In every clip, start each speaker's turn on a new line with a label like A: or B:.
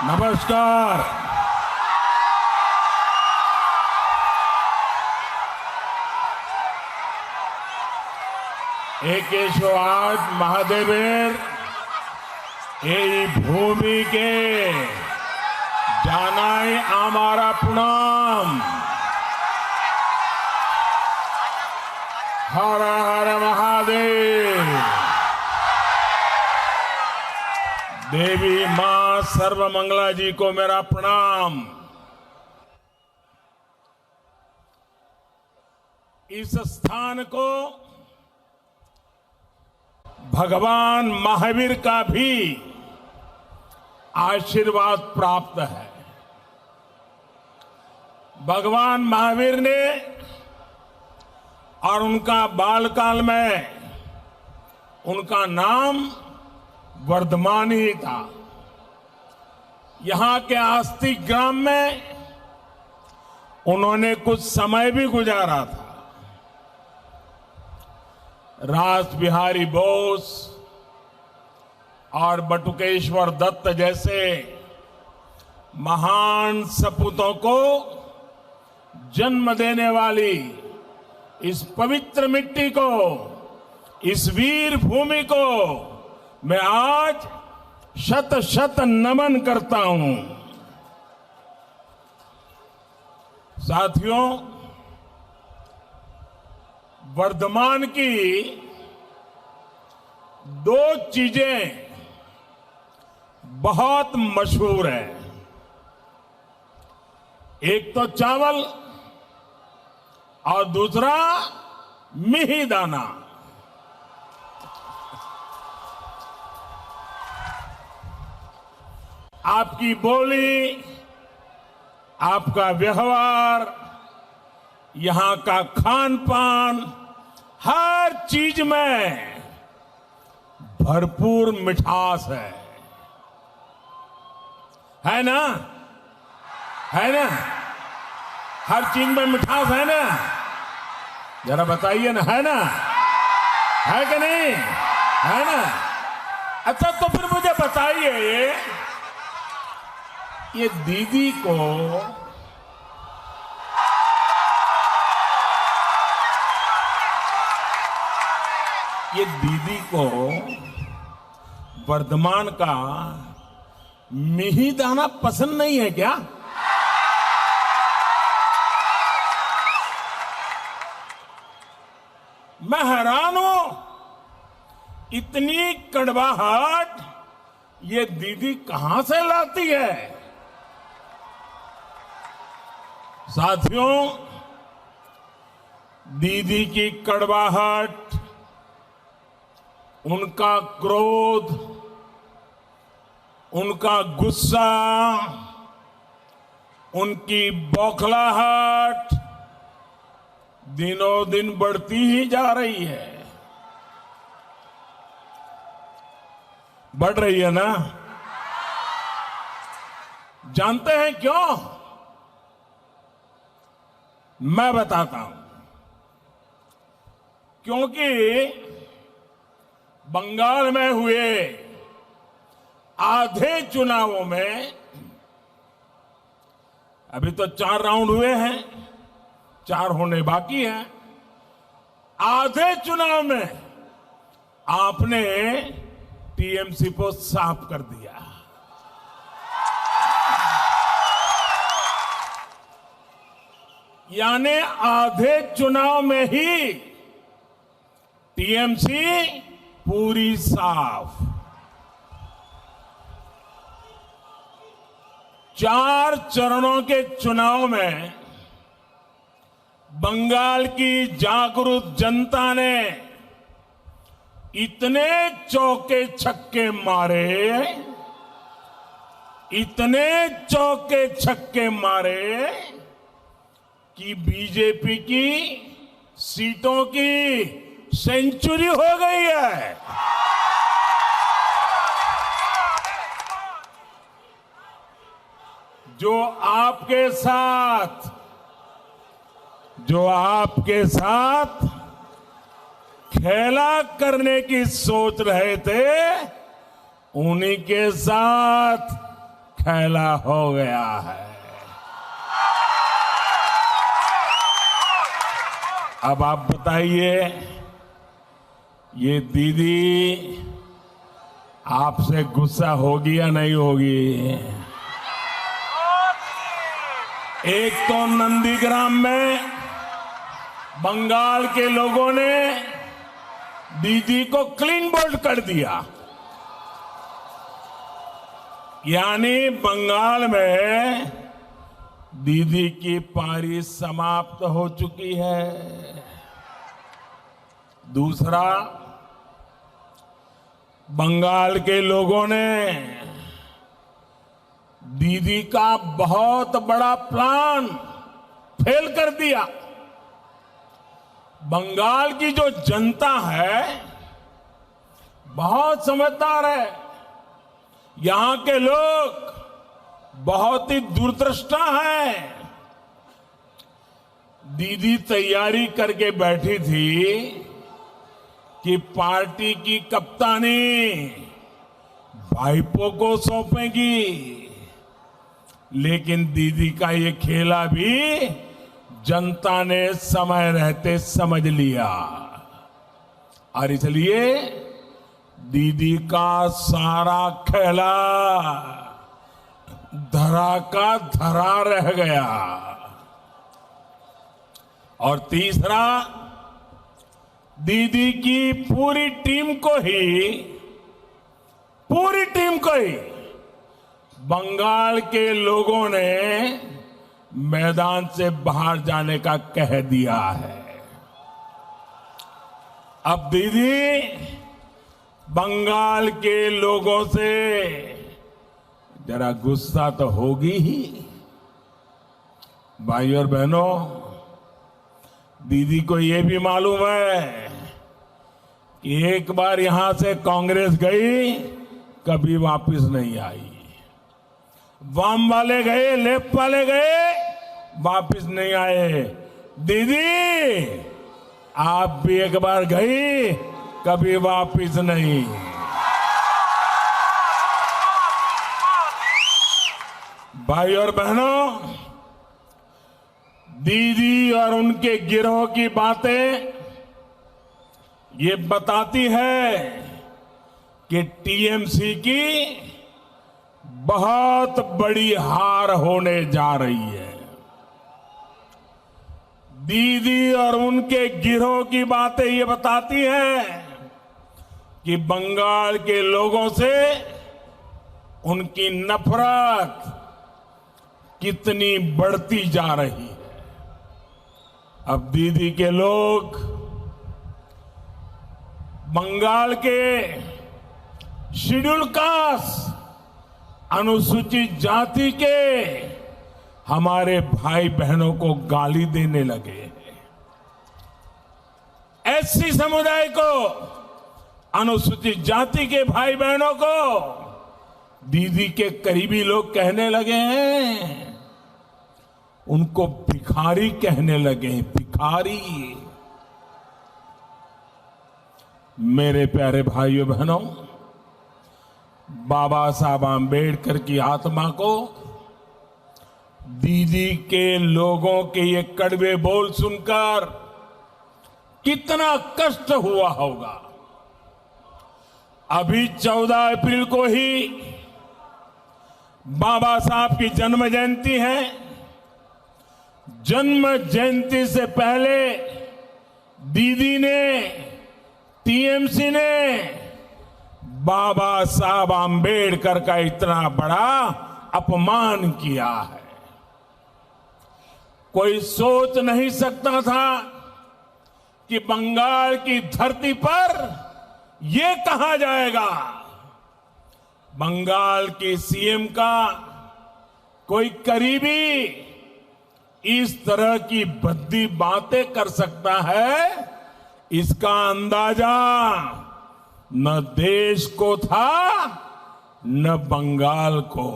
A: नमस्कार। एकेश्वराज महादेवेर এই ভূমিকে জানাই हमारा प्रणाम। हर हर महादेव। देवी मां सर्वमंगला जी को मेरा प्रणाम। इस स्थान को भगवान महावीर का भी आशीर्वाद प्राप्त है। भगवान महावीर ने और उनका बालकाल में उनका नाम वर्धमान ही था। यहां के आस्तिक ग्राम में उन्होंने कुछ समय भी गुजारा था। रास बिहारी बोस और बटुकेश्वर दत्त जैसे महान सपूतों को जन्म देने वाली इस पवित्र मिट्टी को, इस वीर भूमि को मैं आज शत शत नमन करता हूं। साथियों, वर्धमान की दो चीजें बहुत मशहूर है। एक तो चावल और दूसरा मिहिदाना। आपकी बोली, आपका व्यवहार, यहां का खान पान, हर चीज में भरपूर मिठास है ना? है ना? हर चीज में मिठास है ना? जरा बताइए ना, है ना? है कि नहीं? है ना? अच्छा, तो फिर मुझे बताइए, ये दीदी को वर्धमान का मिहिदाना पसंद नहीं है क्या? मैं हैरान हूं, इतनी कड़वाहट ये दीदी कहां से लाती है? साथियों, दीदी की कड़वाहट, उनका क्रोध, उनका गुस्सा, उनकी बौखलाहट दिनों दिन बढ़ती ही जा रही है। बढ़ रही है ना? जानते हैं क्यों? मैं बताता हूं। क्योंकि बंगाल में हुए आधे चुनावों में, अभी तो 4 राउंड हुए हैं, 4 होने बाकी हैं। आधे चुनाव में आपने टीएमसी को साफ कर दिया। यानी आधे चुनाव में ही टीएमसी पूरी साफ। 4 चरणों के चुनाव में बंगाल की जागरूक जनता ने इतने चौके छक्के मारे, इतने चौके छक्के मारे कि बीजेपी की सीटों की सेंचुरी हो गई है। जो आपके साथ खेला करने की सोच रहे थे, उन्हीं के साथ खेला हो गया है। अब आप बताइए, ये दीदी आपसे गुस्सा होगी या नहीं होगी? एक तो नंदीग्राम में बंगाल के लोगों ने दीदी को क्लीन बोल्ड कर दिया, यानी बंगाल में दीदी की पारी समाप्त हो चुकी है। दूसरा, बंगाल के लोगों ने दीदी का बहुत बड़ा प्लान फेल कर दिया। बंगाल की जो जनता है बहुत समझदार है। यहां के लोग बहुत ही दूरदृष्टा हैं। दीदी तैयारी करके बैठी थी कि पार्टी की कप्तानी भाईपो को सौंपेगी, लेकिन दीदी का ये खेला भी जनता ने समय रहते समझ लिया और इसलिए दीदी का सारा खेला धरा का धरा रह गया। और तीसरा, दीदी की पूरी टीम को ही बंगाल के लोगों ने मैदान से बाहर जाने का कह दिया है। अब दीदी बंगाल के लोगों से जरा गुस्सा तो होगी ही। भाई और बहनों, दीदी को ये भी मालूम है कि एक बार यहां से कांग्रेस गई, कभी वापस नहीं आई। वाम वाले गए, लेफ्ट वाले गए, वापस नहीं आए। दीदी आप भी एक बार गई, कभी वापस नहीं। भाई और बहनों, दीदी और उनके गिरोह की बातें ये बताती है कि टीएमसी की बहुत बड़ी हार होने जा रही है। दीदी और उनके गिरोह की बातें ये बताती हैं कि बंगाल के लोगों से उनकी नफरत कितनी बढ़ती जा रही है। अब दीदी के लोग बंगाल के शेड्यूल कास्ट, अनुसूचित जाति के हमारे भाई बहनों को गाली देने लगे हैं। एससी समुदाय को, अनुसूचित जाति के भाई बहनों को दीदी के करीबी लोग कहने लगे हैं, उनको भिखारी कहने लगे हैं, भिखारी। मेरे प्यारे भाइयों बहनों, बाबा साहब आंबेडकर की आत्मा को दीदी के लोगों के ये कड़वे बोल सुनकर कितना कष्ट हुआ होगा। अभी 14 अप्रैल को ही बाबा साहब की जन्म जयंती है। जन्म जयंती से पहले दीदी ने, टीएमसी ने बाबा साहब आंबेडकर का इतना बड़ा अपमान किया है। कोई सोच नहीं सकता था कि बंगाल की धरती पर ये कहा जाएगा, बंगाल के सीएम का कोई करीबी इस तरह की भद्दी बातें कर सकता है। इसका अंदाजा न देश को था न बंगाल को।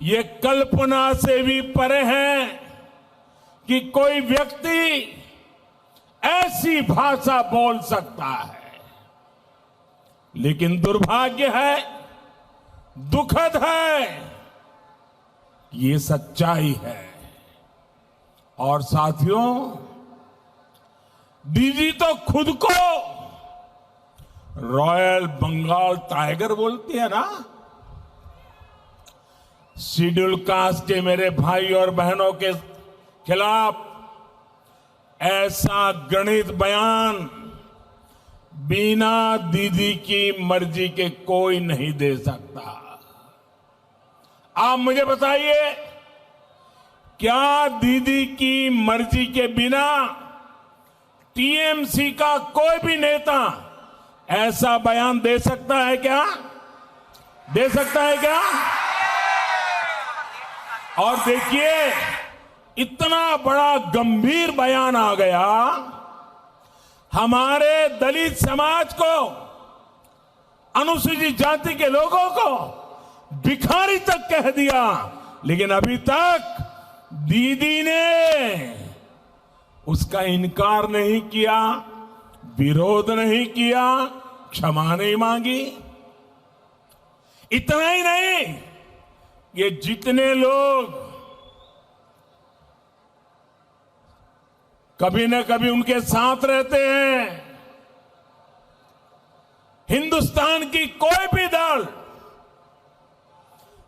A: ये कल्पना से भी परे है कि कोई व्यक्ति ऐसी भाषा बोल सकता है। लेकिन दुर्भाग्य है दुखद है, ये सच्चाई है। और साथियों, दीदी तो खुद को रॉयल बंगाल टाइगर बोलती है ना। शेड्यूल कास्ट के मेरे भाई और बहनों के खिलाफ ऐसा घृणित बयान बिना दीदी की मर्जी के कोई नहीं दे सकता। आप मुझे बताइए, क्या दीदी की मर्जी के बिना टीएमसी का कोई भी नेता ऐसा बयान दे सकता है क्या? दे सकता है क्या? और देखिए, इतना बड़ा गंभीर बयान आ गया, हमारे दलित समाज को, अनुसूचित जाति के लोगों को भिखारी तक कह दिया। लेकिन अभी तक दीदी ने उसका इनकार नहीं किया, विरोध नहीं किया, क्षमा नहीं मांगी। इतना ही नहीं, ये जितने लोग कभी न कभी उनके साथ रहते हैं, हिंदुस्तान की कोई भी दल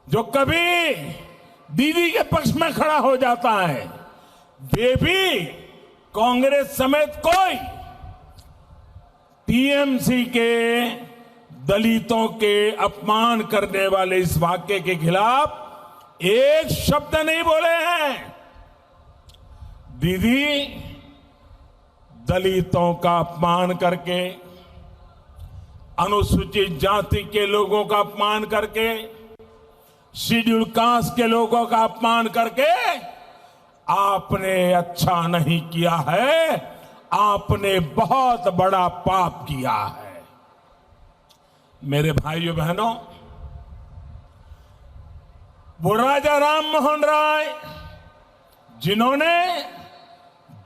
A: जो कभी दीदी के पक्ष में खड़ा हो जाता है, वे भी कांग्रेस समेत कोई टीएमसी के दलितों के अपमान करने वाले इस वाक्य के खिलाफ एक शब्द नहीं बोले हैं। दीदी दलितों का अपमान करके, अनुसूचित जाति के लोगों का अपमान करके, शेड्यूल कास्ट के लोगों का अपमान करके आपने अच्छा नहीं किया है, आपने बहुत बड़ा पाप किया है। मेरे भाइयों बहनों, वो राजा राम मोहन राय जिन्होंने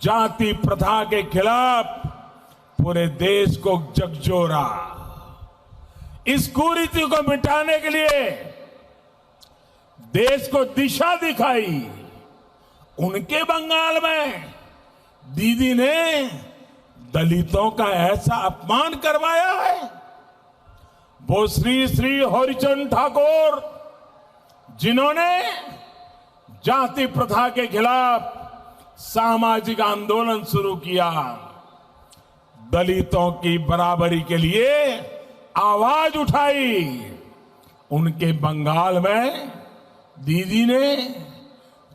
A: जाति प्रथा के खिलाफ पूरे देश को झकझोरा, इस कुरीति को मिटाने के लिए देश को दिशा दिखाई, उनके बंगाल में दीदी ने दलितों का ऐसा अपमान करवाया है। वो श्री श्री हरिचंद ठाकुर जिन्होंने जाति प्रथा के खिलाफ सामाजिक आंदोलन शुरू किया, दलितों की बराबरी के लिए आवाज उठाई, उनके बंगाल में दीदी ने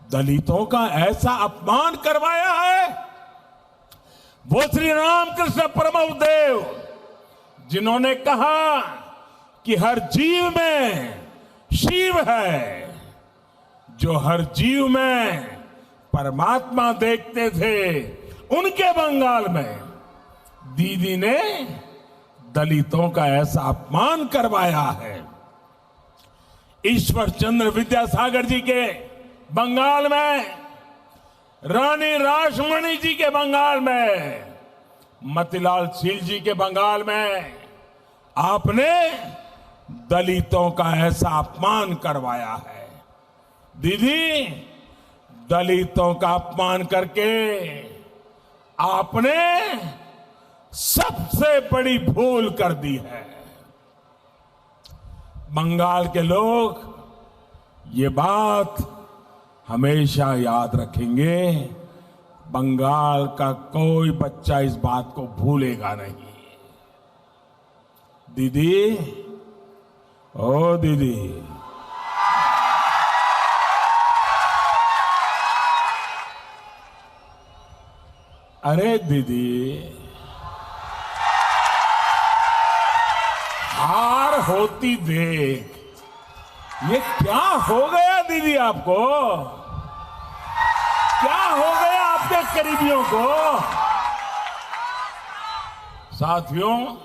A: दलितों का ऐसा अपमान करवाया है। वो श्री रामकृष्ण परमहंस जिन्होंने कहा कि हर जीव में शिव है, जो हर जीव में परमात्मा देखते थे, उनके बंगाल में दीदी ने दलितों का ऐसा अपमान करवाया है। ईश्वर चंद्र विद्यासागर जी के बंगाल में, रानी रासमणी जी के बंगाल में, मतीलाल शील जी के बंगाल में आपने दलितों का ऐसा अपमान करवाया है। दीदी, दलितों का अपमान करके आपने सबसे बड़ी भूल कर दी है। बंगाल के लोग ये बात हमेशा याद रखेंगे। बंगाल का कोई बच्चा इस बात को भूलेगा नहीं। दीदी, ओ दीदी, अरे दीदी, हार होती देख, ये क्या हो गया दीदी आपको? क्या हो गया आपके करीबियों को? साथियों,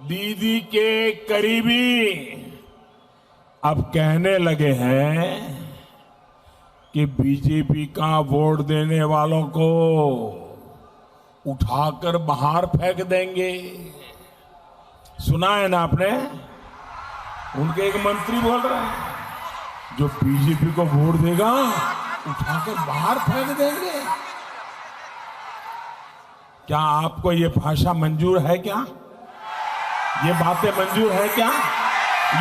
A: दीदी के करीबी अब कहने लगे हैं कि बीजेपी का वोट देने वालों को उठाकर बाहर फेंक देंगे। सुना है ना आपने? उनके एक मंत्री बोल रहे हैं जो बीजेपी को वोट देगा उठाकर बाहर फेंक देंगे। क्या आपको ये भाषा मंजूर है? क्या ये बातें मंजूर है? क्या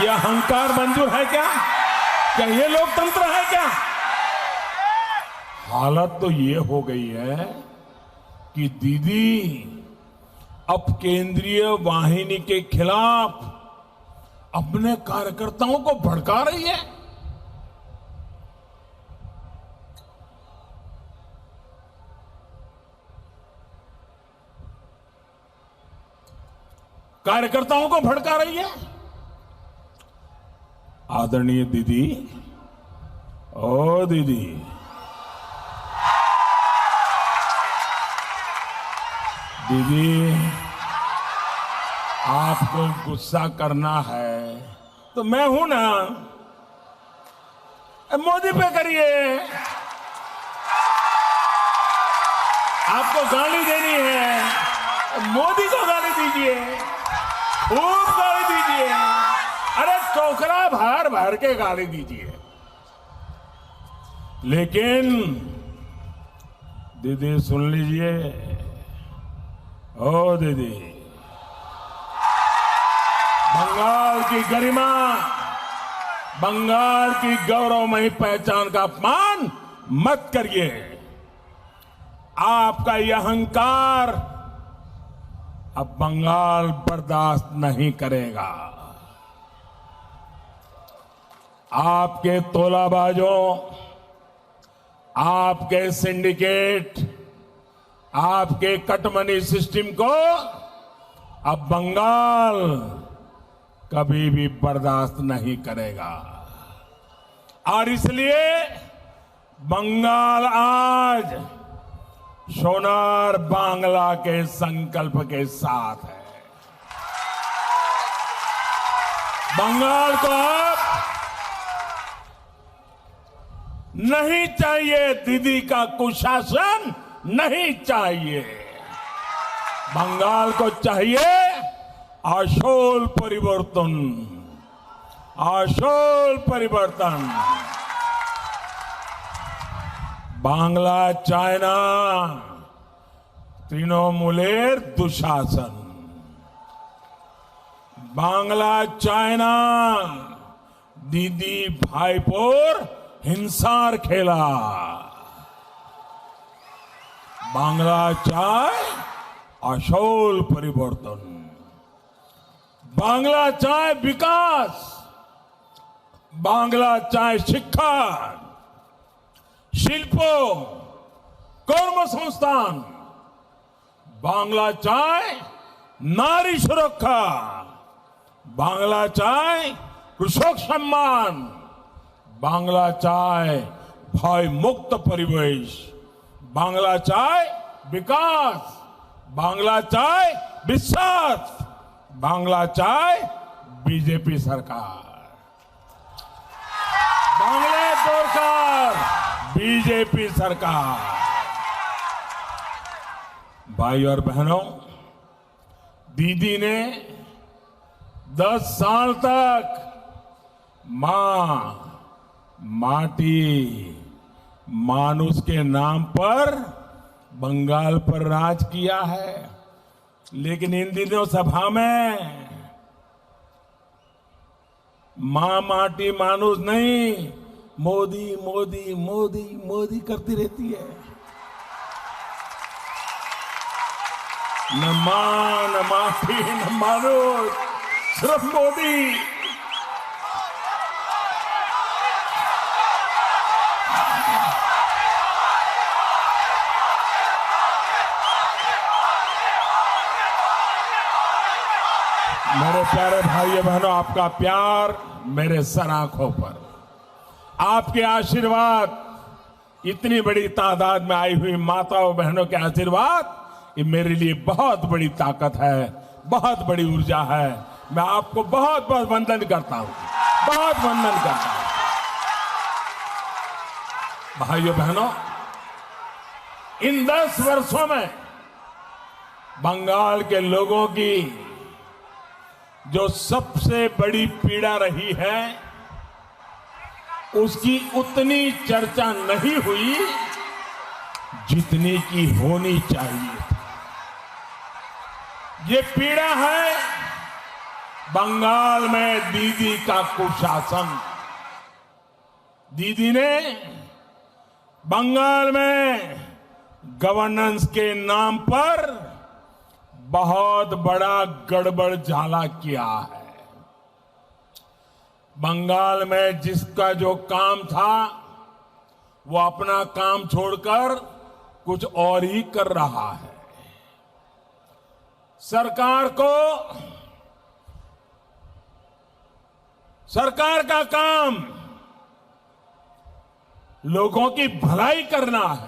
A: ये अहंकार मंजूर है? क्या ये लोकतंत्र है? क्या हालत तो ये हो गई है कि दीदी अब केंद्रीय वाहिनी के खिलाफ अपने कार्यकर्ताओं को भड़का रही है। कार्यकर्ताओं को भड़का रही है। आदरणीय दीदी, ओ दीदी, दीदी आपको गुस्सा करना है तो मैं हूं ना, मोदी पे करिए। आपको गाली देनी है, मोदी को गाली दीजिए, खूब गाली दीजिए। अरे टोकरा भर भर के गाली दीजिए। लेकिन दीदी सुन लीजिए, ओ दीदी, बंगाल की गरिमा, बंगाल की गौरवमयी पहचान का अपमान मत करिए। आपका यह अहंकार अब बंगाल बर्दाश्त नहीं करेगा। आपके तोलाबाजों, आपके सिंडिकेट, आपके कटमनी सिस्टम को अब बंगाल कभी भी बर्दाश्त नहीं करेगा। और इसलिए बंगाल आज सोनार बांग्ला के संकल्प के साथ है। बंगाल को अब नहीं चाहिए दीदी का कुशासन, नहीं चाहिए। बंगाल को चाहिए आशोल परिवर्तन, आशोल परिवर्तन। बांग्ला चाइना तृणमूलेर दुशासन, बांग्ला चाइना दीदी भाईपोर हिंसार खेला। बांग्ला चाय आशोल परिवर्तन, बांग्ला चाय विकास, बांग्ला चाय शिक्षा, शिल्पो, कर्मसंस्थान, बांग्ला चाय नारी सुरक्षा, बांग्ला चाय कृषक सम्मान, बांग्ला चाय भय मुक्त परिवेश, बांग्ला चाय विकास, बांग्ला चाय विश्वास, बांग्ला चाय बीजेपी सरकार, बांग्ला सरकार बीजेपी सरकार। भाई और बहनों, दीदी ने 10 साल तक मां, माटी, मानुष के नाम पर बंगाल पर राज किया है। लेकिन इन दिनों सभा में मां, माटी, मानुष नहीं, मोदी मोदी मोदी मोदी करती रहती है। न मां, न माटी, न मानुष, सिर्फ मोदी। मेरे प्यारे भाइयों बहनों, आपका प्यार मेरे सर आंखों पर, आपके आशीर्वाद, इतनी बड़ी तादाद में आई हुई माताओं बहनों के आशीर्वाद, ये मेरे लिए बहुत बड़ी ताकत है, बहुत बड़ी ऊर्जा है। मैं आपको बहुत बहुत वंदन करता हूं, बहुत वंदन करता हूं। भाइयों बहनों, इन 10 वर्षों में बंगाल के लोगों की जो सबसे बड़ी पीड़ा रही है उसकी उतनी चर्चा नहीं हुई जितनी की होनी चाहिए थी। ये पीड़ा है बंगाल में दीदी का कुशासन। दीदी ने बंगाल में गवर्नेंस के नाम पर बहुत बड़ा गड़बड़ झाला किया है। बंगाल में जिसका जो काम था वो अपना काम छोड़कर कुछ और ही कर रहा है। सरकार का काम लोगों की भलाई करना है,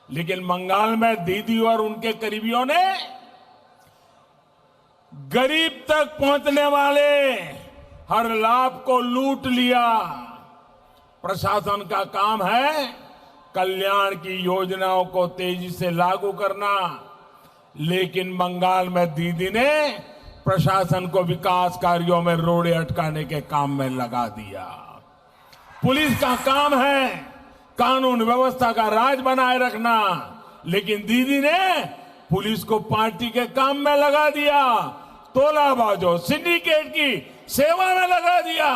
A: लेकिन बंगाल में दीदी और उनके करीबियों ने गरीब तक पहुंचने वाले हर लाभ को लूट लिया। प्रशासन का काम है कल्याण की योजनाओं को तेजी से लागू करना, लेकिन बंगाल में दीदी ने प्रशासन को विकास कार्यों में रोड़े अटकाने के काम में लगा दिया। पुलिस का काम है कानून व्यवस्था का राज बनाए रखना, लेकिन दीदी ने पुलिस को पार्टी के काम में लगा दिया, तोलाबाजों सिंडिकेट की सेवा में लगा दिया।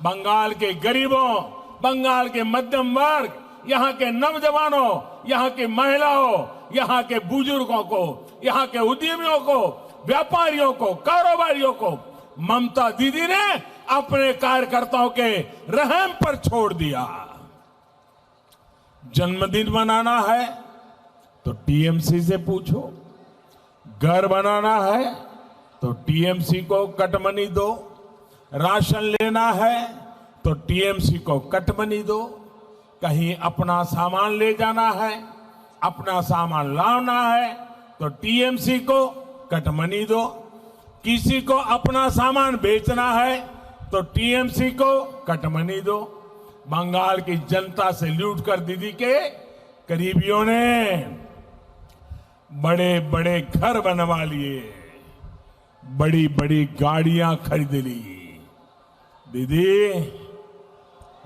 A: बंगाल के गरीबों, बंगाल के मध्यम वर्ग, यहाँ के नौजवानों, यहाँ की महिलाओं, यहाँ के बुजुर्गों को, यहाँ के उद्यमियों को, व्यापारियों को, कारोबारियों को ममता दीदी ने अपने कार्यकर्ताओं के रहम पर छोड़ दिया। जन्मदिन मनाना है तो टीएमसी से पूछो, घर बनाना है तो टीएमसी को कटमनी दो, राशन लेना है तो टीएमसी को कटमनी दो, कहीं अपना सामान ले जाना है, अपना सामान लाना है तो टीएमसी को कटमनी दो, किसी को अपना सामान बेचना है तो टीएमसी को कटमनी दो। बंगाल की जनता से लूट कर दीदी के करीबियों ने बड़े बड़े घर बनवा लिए, बड़ी बड़ी गाड़ियां खरीद ली। दीदी,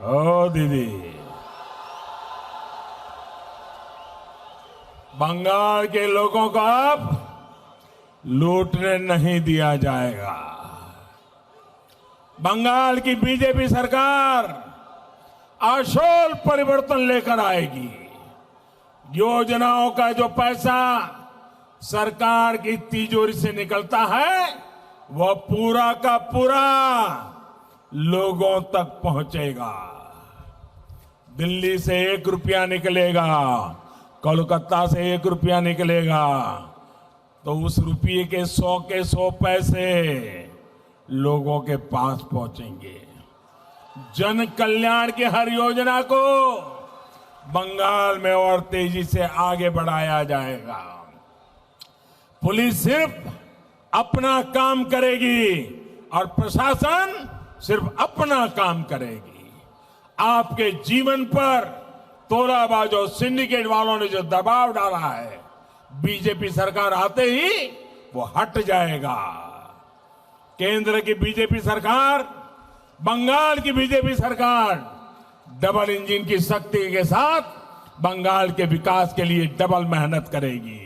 A: ओ दीदी, बंगाल के लोगों को अब लूटने नहीं दिया जाएगा। बंगाल की बीजेपी सरकार आशोल परिवर्तन लेकर आएगी। योजनाओं का जो पैसा सरकार की तिजोरी से निकलता है वह पूरा का पूरा लोगों तक पहुंचेगा। दिल्ली से 1 रुपया निकलेगा, कोलकाता से 1 रुपया निकलेगा, तो उस रुपये के 100 पैसे लोगों के पास पहुंचेंगे। जन कल्याण की हर योजना को बंगाल में और तेजी से आगे बढ़ाया जाएगा। पुलिस सिर्फ अपना काम करेगी और प्रशासन सिर्फ अपना काम करेगी। आपके जीवन पर तोलाबाजों, सिंडिकेट वालों ने जो दबाव डाला है, बीजेपी सरकार आते ही वो हट जाएगा। केंद्र की बीजेपी सरकार, बंगाल की बीजेपी सरकार डबल इंजन की शक्ति के साथ बंगाल के विकास के लिए डबल मेहनत करेगी।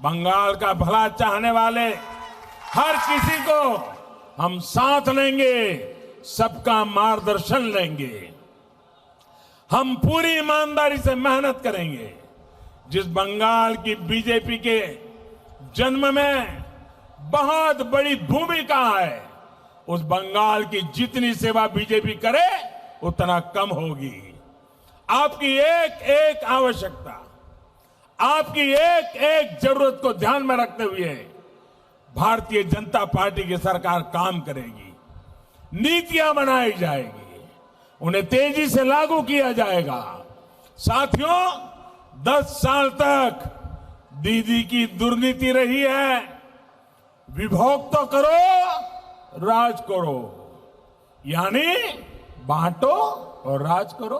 A: बंगाल का भला चाहने वाले हर किसी को हम साथ लेंगे, सबका मार्गदर्शन लेंगे। हम पूरी ईमानदारी से मेहनत करेंगे। जिस बंगाल की बीजेपी के जन्म में बहुत बड़ी भूमिका है, उस बंगाल की जितनी सेवा बीजेपी करे उतना कम होगी। आपकी एक एक आवश्यकता, आपकी एक एक जरूरत को ध्यान में रखते हुए भारतीय जनता पार्टी की सरकार काम करेगी। नीतियां बनाई जाएगी, उन्हें तेजी से लागू किया जाएगा। साथियों, 10 साल तक दीदी की दुर्नीति रही है, विभोग तो करो, राज करो, यानी बांटो और राज करो।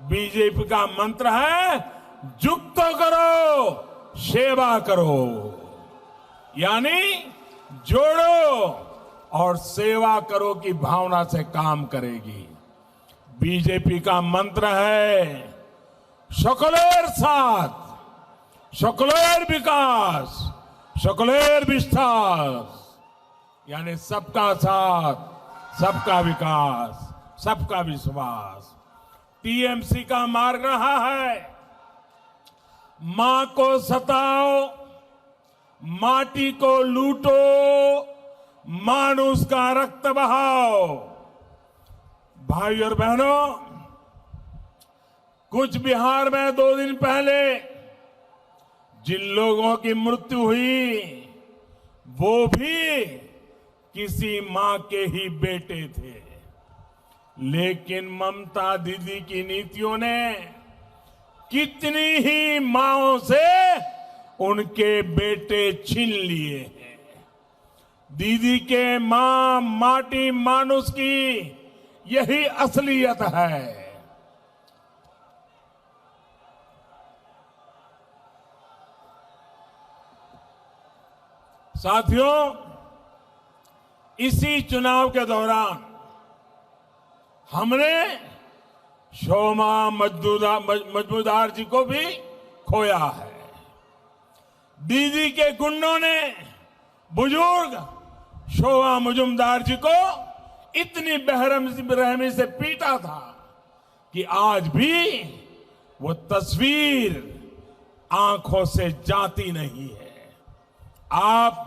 A: बीजेपी का मंत्र है, जुक्त करो, सेवा करो। यानी जोड़ो और सेवा करो की भावना से काम करेगी। बीजेपी का मंत्र है सकलेर साथ, सकलेर विकास, सकलेर विस्तार, यानी सबका साथ, सबका विकास, सबका विश्वास। टीएमसी का मार्ग रहा है मां को सताओ, माटी को लूटो, मानुष का रक्त बहाओ। भाई और बहनों, कुछ बिहार में 2 दिन पहले जिन लोगों की मृत्यु हुई वो भी किसी मां के ही बेटे थे, लेकिन ममता दीदी की नीतियों ने कितनी ही मांओं से उनके बेटे छीन लिए हैं। दीदी के मां माटी मानुष की यही असलियत है। साथियों, इसी चुनाव के दौरान हमने शोमा मजमूदार जी को भी खोया है। दीदी के गुंडों ने बुजुर्ग शोभा मजूमदार जी को इतनी बेरहमी से पीटा था कि आज भी वो तस्वीर आंखों से जाती नहीं है। आप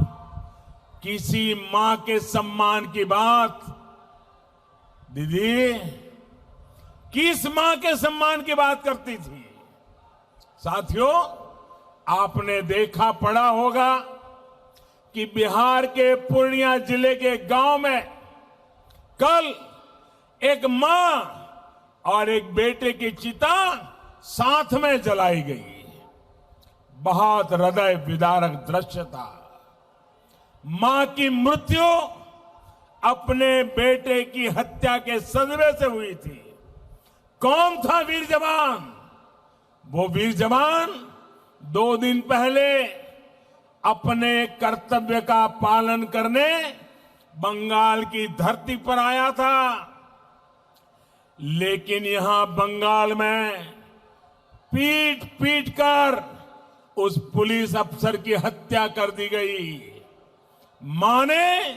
A: किसी मां के सम्मान की बात, दीदी किस मां के सम्मान की बात करती थी? साथियों, आपने देखा पढ़ा होगा कि बिहार के पूर्णिया जिले के गांव में कल एक मां और एक बेटे की चिता साथ में जलाई गई। बहुत हृदय विदारक दृश्य था। मां की मृत्यु अपने बेटे की हत्या के सदमे से हुई थी। कौन था वीर जवान? वो वीर जवान 2 दिन पहले अपने कर्तव्य का पालन करने बंगाल की धरती पर आया था, लेकिन यहां बंगाल में पीट पीट कर उस पुलिस अफसर की हत्या कर दी गई। मां ने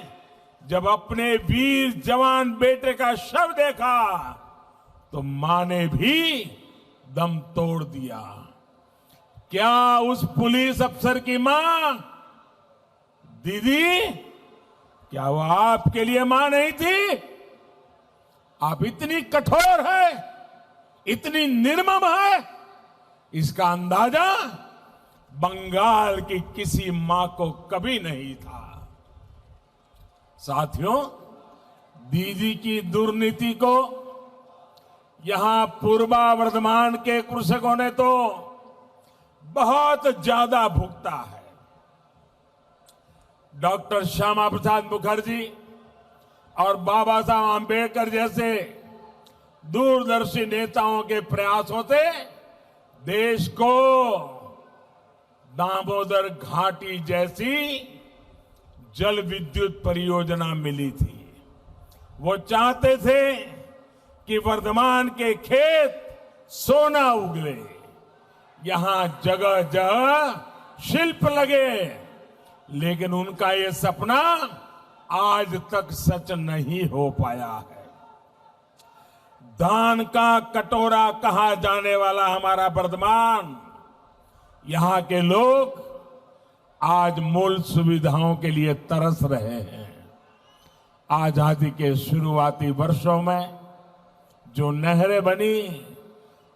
A: जब अपने वीर जवान बेटे का शव देखा तो मां ने भी दम तोड़ दिया। क्या उस पुलिस अफसर की मां, दीदी, क्या वो आपके लिए मां नहीं थी? आप इतनी कठोर है, इतनी निर्मम है, इसका अंदाजा बंगाल की किसी मां को कभी नहीं था। साथियों, दीदी की दुर्नीति को यहां पूर्वा वर्धमान के कृषकों ने तो बहुत ज्यादा भुगता है। डॉक्टर श्यामा प्रसाद मुखर्जी और बाबा साहब आंबेडकर जैसे दूरदर्शी नेताओं के प्रयासों से देश को दामोदर घाटी जैसी जल विद्युत परियोजना मिली थी। वो चाहते थे कि वर्धमान के खेत सोना उगले, यहां जगह जगह शिल्प लगे, लेकिन उनका ये सपना आज तक सच नहीं हो पाया है। दान का कटोरा कहा जाने वाला हमारा वर्धमान, यहां के लोग आज मूल सुविधाओं के लिए तरस रहे हैं। आजादी के शुरुआती वर्षों में जो नहरें बनी,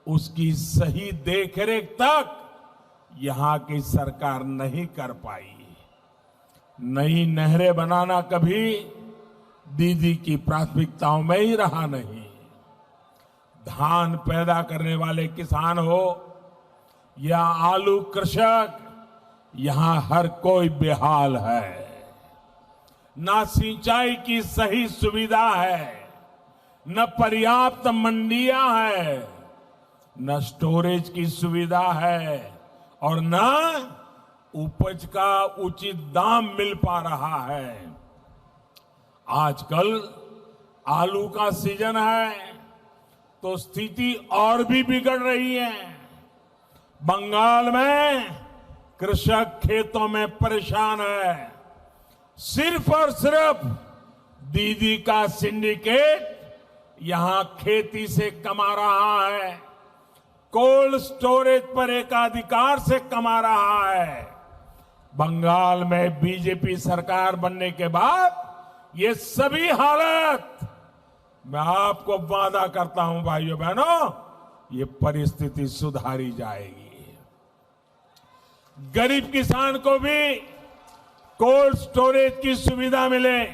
A: उसकी सही देखरेख तक यहां की सरकार नहीं कर पाई। नई नहरें बनाना कभी दीदी की प्राथमिकताओं में ही रहा नहीं। धान पैदा करने वाले किसान हो या आलू कृषक, यहां हर कोई बेहाल है। ना सिंचाई की सही सुविधा है, न पर्याप्त मंडियां है, न स्टोरेज की सुविधा है और न उपज का उचित दाम मिल पा रहा है। आजकल आलू का सीजन है तो स्थिति और भी बिगड़ रही है। बंगाल में कृषक खेतों में परेशान है। सिर्फ और सिर्फ दीदी का सिंडिकेट यहां खेती से कमा रहा है, कोल्ड स्टोरेज पर एकाधिकार से कमा रहा है। बंगाल में बीजेपी सरकार बनने के बाद ये सभी हालत, मैं आपको वादा करता हूं भाइयों बहनों, ये परिस्थिति सुधारी जाएगी। गरीब किसान को भी कोल्ड स्टोरेज की सुविधा मिले,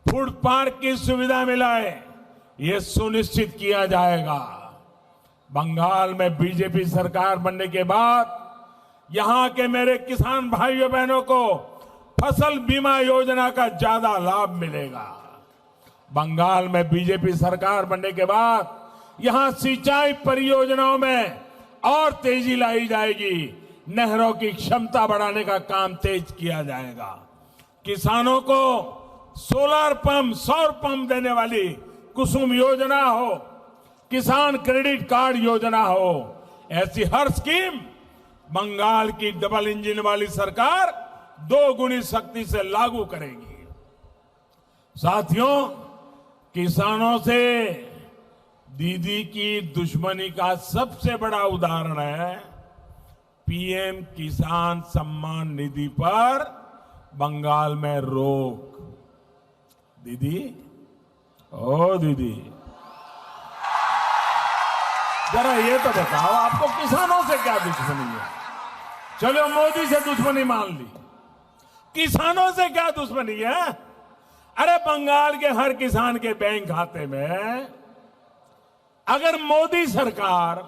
A: फूड पार्क की सुविधा मिले, ये सुनिश्चित किया जाएगा। बंगाल में बीजेपी सरकार बनने के बाद यहां के मेरे किसान भाइयों बहनों को फसल बीमा योजना का ज्यादा लाभ मिलेगा। बंगाल में बीजेपी सरकार बनने के बाद यहां सिंचाई परियोजनाओं में और तेजी लाई जाएगी। नहरों की क्षमता बढ़ाने का काम तेज किया जाएगा। किसानों को सोलर पंप, सौर पंप देने वाली कुसुम योजना हो, किसान क्रेडिट कार्ड योजना हो, ऐसी हर स्कीम बंगाल की डबल इंजन वाली सरकार 2 गुनी शक्ति से लागू करेगी। साथियों, किसानों से दीदी की दुश्मनी का सबसे बड़ा उदाहरण है पीएम किसान सम्मान निधि पर बंगाल में रोक। दीदी, ओ दीदी, जरा ये तो बताओ, आपको किसानों से क्या दुश्मनी है? चलो मोदी से दुश्मनी मान ली, किसानों से क्या दुश्मनी है? अरे बंगाल के हर किसान के बैंक खाते में अगर मोदी सरकार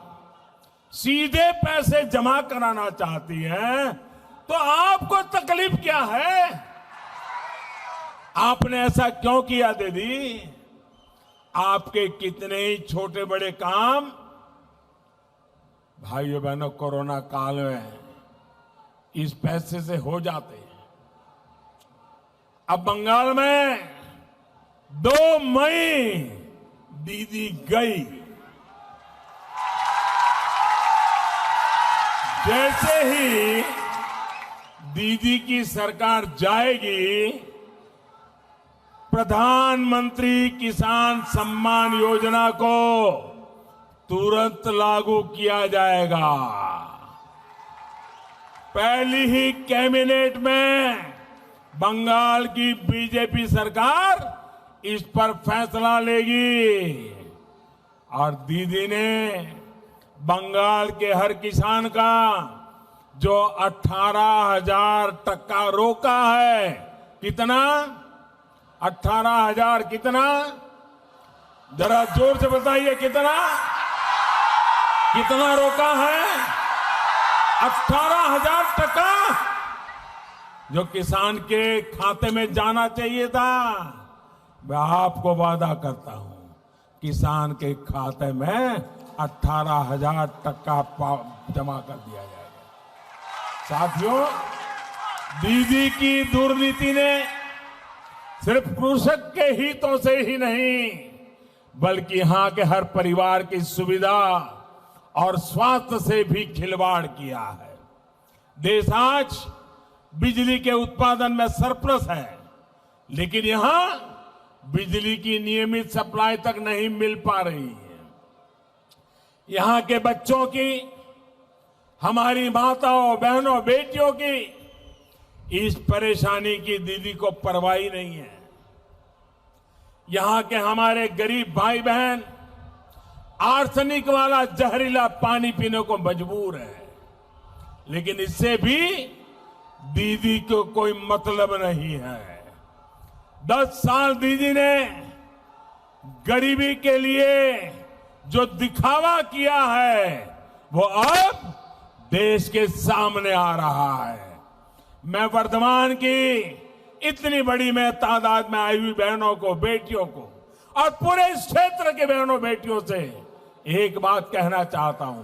A: सीधे पैसे जमा कराना चाहती है तो आपको तकलीफ क्या है? आपने ऐसा क्यों किया दीदी? आपके कितने ही छोटे बड़े काम भाइयों बहनों कोरोना काल में इस पैसे से हो जाते हैं। अब बंगाल में 2 मई दीदी गई, जैसे ही दीदी की सरकार जाएगी, प्रधानमंत्री किसान सम्मान योजना को तुरंत लागू किया जाएगा। पहली ही कैबिनेट में बंगाल की बीजेपी सरकार इस पर फैसला लेगी और दीदी ने बंगाल के हर किसान का जो 18,000 टका रोका है, कितना? 18,000 कितना? जरा जोर से बताइए, कितना रोका है? 18,000 टका जो किसान के खाते में जाना चाहिए था, मैं आपको वादा करता हूं किसान के खाते में 18,000 टका जमा कर दिया जाएगा। साथियों, दीदी की दुर्नीति ने सिर्फ कृषक के हितों से ही नहीं बल्कि यहां के हर परिवार की सुविधा और स्वास्थ्य से भी खिलवाड़ किया है। देश आज बिजली के उत्पादन में सरप्लस है, लेकिन यहां बिजली की नियमित सप्लाई तक नहीं मिल पा रही है। यहां के बच्चों की, हमारी माताओं, बहनों, बेटियों की इस परेशानी की दीदी को परवाह नहीं है। यहां के हमारे गरीब भाई बहन आर्सेनिक वाला जहरीला पानी पीने को मजबूर है, लेकिन इससे भी दीदी को कोई मतलब नहीं है। 10 साल दीदी ने गरीबी के लिए जो दिखावा किया है वो अब देश के सामने आ रहा है। मैं वर्धमान की इतनी बड़ी में तादाद में आई हुई बहनों को, बेटियों को और पूरे इस क्षेत्र के बहनों बेटियों से एक बात कहना चाहता हूं।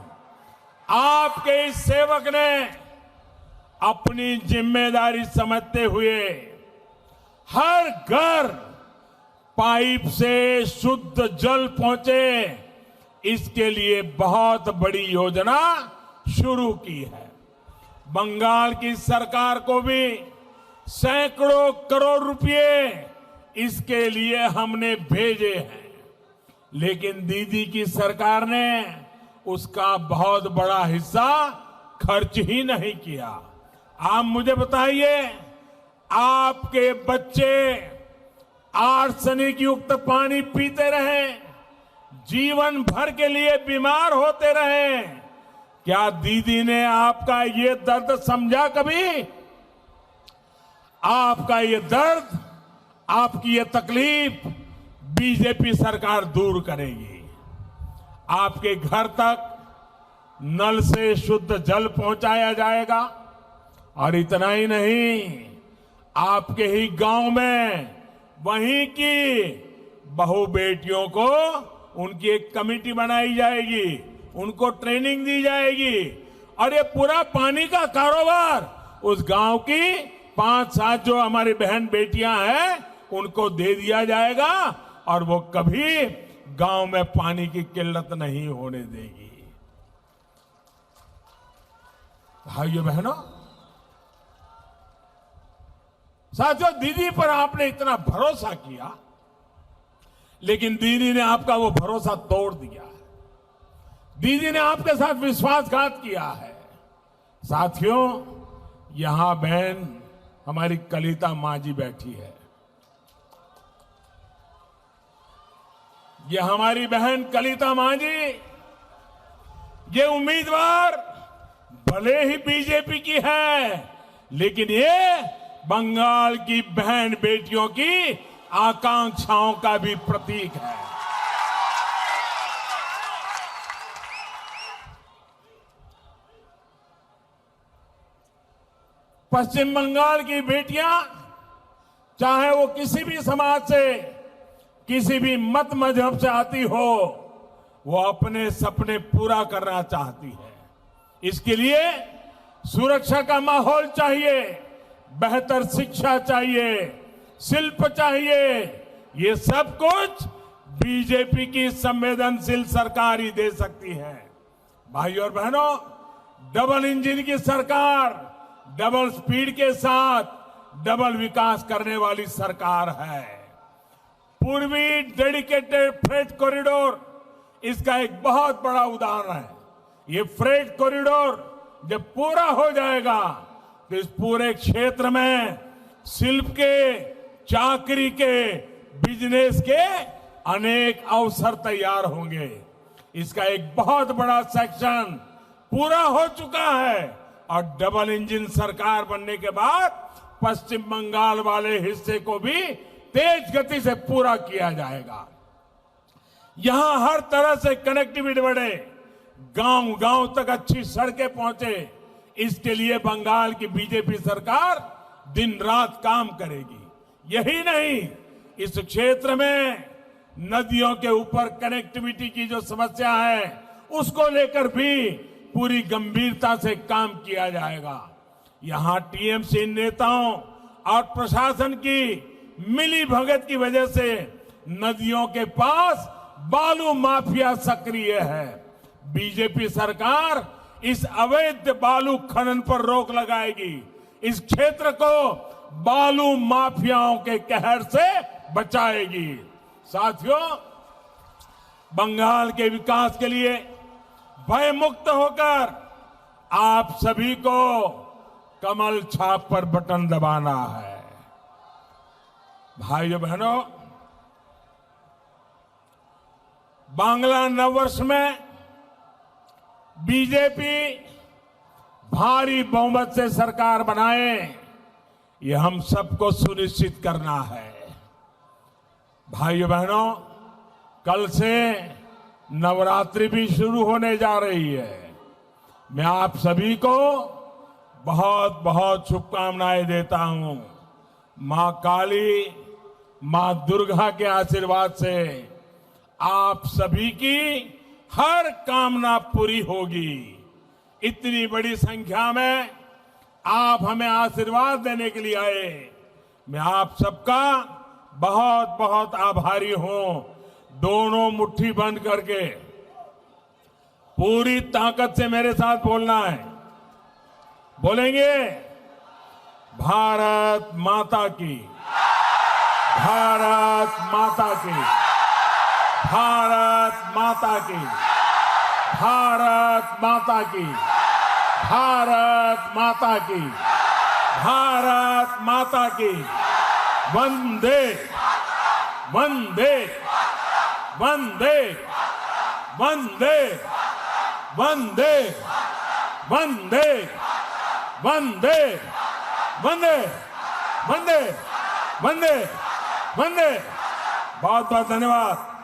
A: आपके इस सेवक ने अपनी जिम्मेदारी समझते हुए हर घर पाइप से शुद्ध जल पहुंचे, इसके लिए बहुत बड़ी योजना शुरू की है। बंगाल की सरकार को भी सैकड़ों करोड़ रुपए इसके लिए हमने भेजे हैं, लेकिन दीदी की सरकार ने उसका बहुत बड़ा हिस्सा खर्च ही नहीं किया। आप मुझे बताइए, आपके बच्चे आर्सेनिक युक्त पानी पीते रहे, जीवन भर के लिए बीमार होते रहे, क्या दीदी ने आपका ये दर्द समझा कभी? आपका ये दर्द, आपकी ये तकलीफ बीजेपी सरकार दूर करेगी। आपके घर तक नल से शुद्ध जल पहुंचाया जाएगा, और इतना ही नहीं, आपके ही गांव में वहीं की बहू बेटियों को उनकी एक कमेटी बनाई जाएगी, उनको ट्रेनिंग दी जाएगी, और ये पूरा पानी का कारोबार उस गांव की 5-7 जो हमारी बहन बेटियां हैं उनको दे दिया जाएगा, और वो कभी गांव में पानी की किल्लत नहीं होने देगी। भाइयों बहनों, साथियों, दीदी पर आपने इतना भरोसा किया, लेकिन दीदी ने आपका वो भरोसा तोड़ दिया है। दीदी ने आपके साथ विश्वासघात किया है। साथियों, यहां बहन हमारी कलिता मां जी बैठी है। ये हमारी बहन कलिता मां जी, ये उम्मीदवार भले ही बीजेपी की है, लेकिन ये बंगाल की बहन बेटियों की आकांक्षाओं का भी प्रतीक है। पश्चिम बंगाल की बेटियां, चाहे वो किसी भी समाज से, किसी भी मत मजहब से आती हो, वो अपने सपने पूरा करना चाहती है। इसके लिए सुरक्षा का माहौल चाहिए, बेहतर शिक्षा चाहिए, शिल्प चाहिए। ये सब कुछ बीजेपी की संवेदनशील सरकार ही दे सकती है। भाइयों और बहनों, डबल इंजन की सरकार, डबल स्पीड के साथ डबल विकास करने वाली सरकार है। पूर्वी डेडिकेटेड फ्रेट कॉरिडोर इसका एक बहुत बड़ा उदाहरण है। ये फ्रेट कॉरिडोर जब पूरा हो जाएगा तो इस पूरे क्षेत्र में शिल्प के, चाकरी के, बिजनेस के अनेक अवसर तैयार होंगे। इसका एक बहुत बड़ा सेक्शन पूरा हो चुका है, और डबल इंजन सरकार बनने के बाद पश्चिम बंगाल वाले हिस्से को भी तेज गति से पूरा किया जाएगा। यहां हर तरह से कनेक्टिविटी बढ़े, गांव गांव तक अच्छी सड़कें पहुंचे, इसके लिए बंगाल की बीजेपी सरकार दिन रात काम करेगी। यही नहीं, इस क्षेत्र में नदियों के ऊपर कनेक्टिविटी की जो समस्या है उसको लेकर भी पूरी गंभीरता से काम किया जाएगा। यहां टीएमसी नेताओं और प्रशासन की मिली भगत की वजह से नदियों के पास बालू माफिया सक्रिय है। बीजेपी सरकार इस अवैध बालू खनन पर रोक लगाएगी, इस क्षेत्र को बालू माफियाओं के कहर से बचाएगी। साथियों, बंगाल के विकास के लिए भय मुक्त होकर आप सभी को कमल छाप पर बटन दबाना है। भाइयों बहनों, बांग्ला नववर्ष में बीजेपी भारी बहुमत से सरकार बनाए, ये हम सबको सुनिश्चित करना है। भाइयों बहनों, कल से नवरात्रि भी शुरू होने जा रही है। मैं आप सभी को बहुत बहुत शुभकामनाएं देता हूं। मां काली, मां दुर्गा के आशीर्वाद से आप सभी की हर कामना पूरी होगी। इतनी बड़ी संख्या में आप हमें आशीर्वाद देने के लिए आए। मैं आप सबका बहुत बहुत आभारी हूं। दोनों मुट्ठी बंद करके पूरी ताकत से मेरे साथ बोलना है। बोलेंगे, भारत माता की, भारत माता की, भारत माता की, भारत माता की, भारत माता की, भारत माता की। वंदे वंदे वंदे वंदे वंदे वंदे वंदे वंदे वंदे वंदे वंदे। बहुत बहुत धन्यवाद।